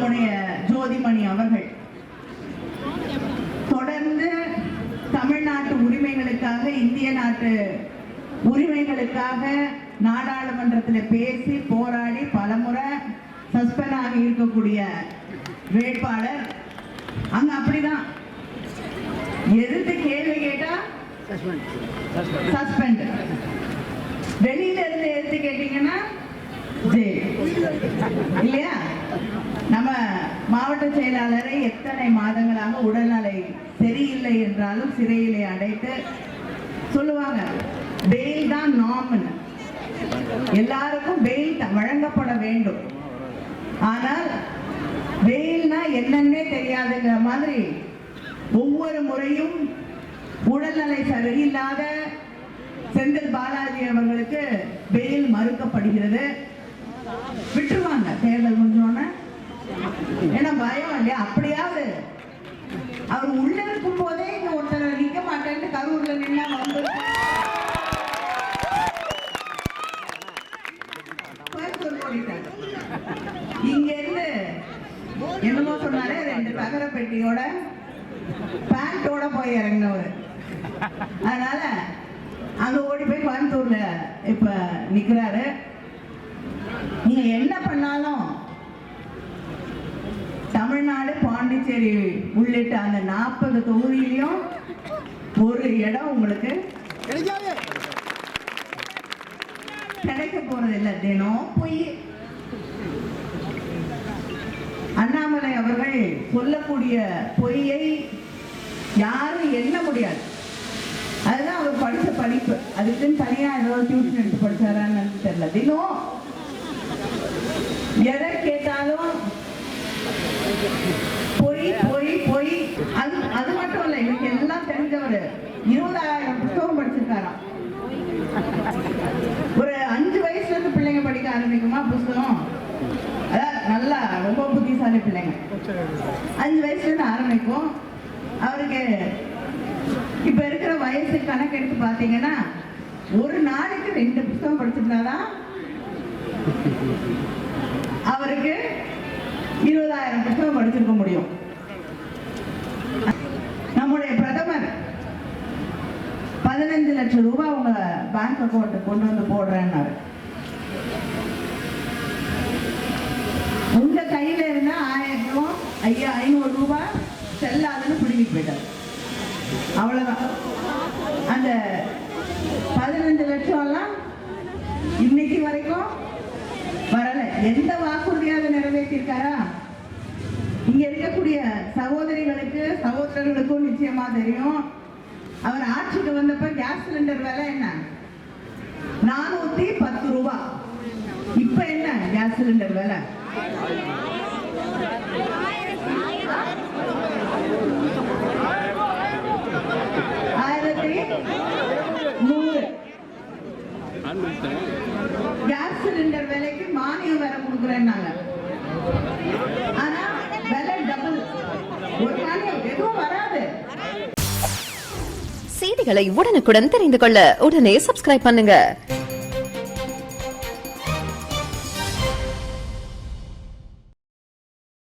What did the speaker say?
நம்முடைய ஜோதிமணி அவர்கள் தொடர்ந்து தமிழ்நாட்டு உரிமைகளுக்காக, இந்திய நாட்டு உரிமைகளுக்காக நாடாளுமன்றத்தில் பேசி போராடி பலமுறை சஸ்பெண்ட் ஆகி இருக்கக்கூடிய வேட்பாளர். அங்க அப்படிதான் எதிர்த்து கேள்வி கேட்டா சஸ்பெண்ட், வெளியில இருந்து எடுத்து கேட்டீங்கன்னா இல்லையா? நம்ம மாவட்ட செயலாளரை எத்தனை மாதங்களாக உடல்நிலை சரியில்லை என்றாலும் சிறையிலே அடைத்து சொல்லுவாங்க பெயில் தான் நார்மல், எல்லாருக்கும் பெயில் வழங்கப்பட வேண்டும். ஆனால் பெயில்னா என்னன்னே தெரியாதுங்கிற மாதிரி ஒவ்வொரு முறையும் உடல்நிலை சரியில்லாத செந்தில் பாலாஜி அவர்களுக்கு பெயில் மறுக்கப்படுகிறது. விட்டுருவாங்க தேர்தல் முடிஞ்சோன்னு, ஏன்னா பயம் இல்லையா? அப்படியாவது அவர் உள்ள இருக்கும் போதே இங்க ஒருத்தர் நிக்க மாட்டேன்னு கரூர்ல நின்னா வந்து இங்க இருந்து என்னமோ சொன்னாலே 2 தகர பெட்டியோட பேண்டோட போய் இறங்கினவர். அதனால அங்க ஓடி போய் கோயம்புத்தூர்ல இப்ப நிக்கிறாரு. நீங்க என்ன பண்ணாலும் தமிழ்நாடு, பாண்டிச்சேரி உள்ளிட்ட அந்த 40 தொகுதியிலையும் ஒரு இடம் உங்களுக்கு கிடைக்க போறது இல்லை. தினம் பொய். அண்ணாமலை அவர்கள் சொல்லக்கூடிய பொய்யை யாரும் எண்ண முடியாது. அதுதான் அவர் படிச்ச படிப்பு. அதுக்குன்னு தனியா ஏதாவது டியூஷன் எடுத்து படிச்சாரான்னு தெரியல. தினம் எதை கேட்டாலும் பொய் பொய் பொய். அது மட்டும் இல்ல, இன்னைக்கு எல்லாம் தெரிஞ்சவர் 20,000 புத்தகம் படிச்சிருக்காராம். ஒரு 5 வயசுல இருந்து பிள்ளைங்க படிக்க ஆரம்பிக்குமா புத்தகம்? அதான் நல்லா ரொம்ப புத்திசாலி பிள்ளைங்க 5 வயசுல இருந்து ஆரம்பிக்கும். அவருக்கு இப்ப இருக்கிற வயசு கணக்கு எடுத்து பாத்தீங்கன்னா ஒரு நாளைக்கு 2 புத்தகம் படிச்சிருந்தாதான் அவருக்கு 20,000 புத்தகம் படிச்சிருக்க முடியும். நம்முடைய பிரதமர் 15 லட்சம் ரூபாய் உங்க பேங்க் அக்கௌண்ட் கொண்டு வந்து போடுறேன்னாரு. உங்க கையில இருந்தா 500 ரூபாய் செல்லாதுன்னு பிடிக்கிட்டு போயிட்டாரு. அவ்வளவுதான். அந்த 15 லட்சம் எல்லாம் இன்னைக்கு வரைக்கும் வரல. எந்த வாக்குறுதியாவது நிறைவேற்றிருக்காரா? இங்க இருக்கக்கூடிய சகோதரிகளுக்கு சகோதரர்களுக்கும் நிச்சயமா தெரியும். அவர் ஆட்சிக்கு வந்தப்ப கேஸ் சிலிண்டர் விலை என்ன? 410 ரூபாய். இப்ப என்ன கேஸ் சிலிண்டர் விலை? 1100. கேஸ் சிலிண்டர் விலைக்கு மானியம் வேற கொடுக்குறேன்னாங்க. ஆனா விலை டபுள். ஒரு மானியம் எதுவும் வராது. செய்திகளை உடனுக்குடன் தெரிந்து கொள்ள உடனே சப்ஸ்கிரைப் பண்ணுங்க.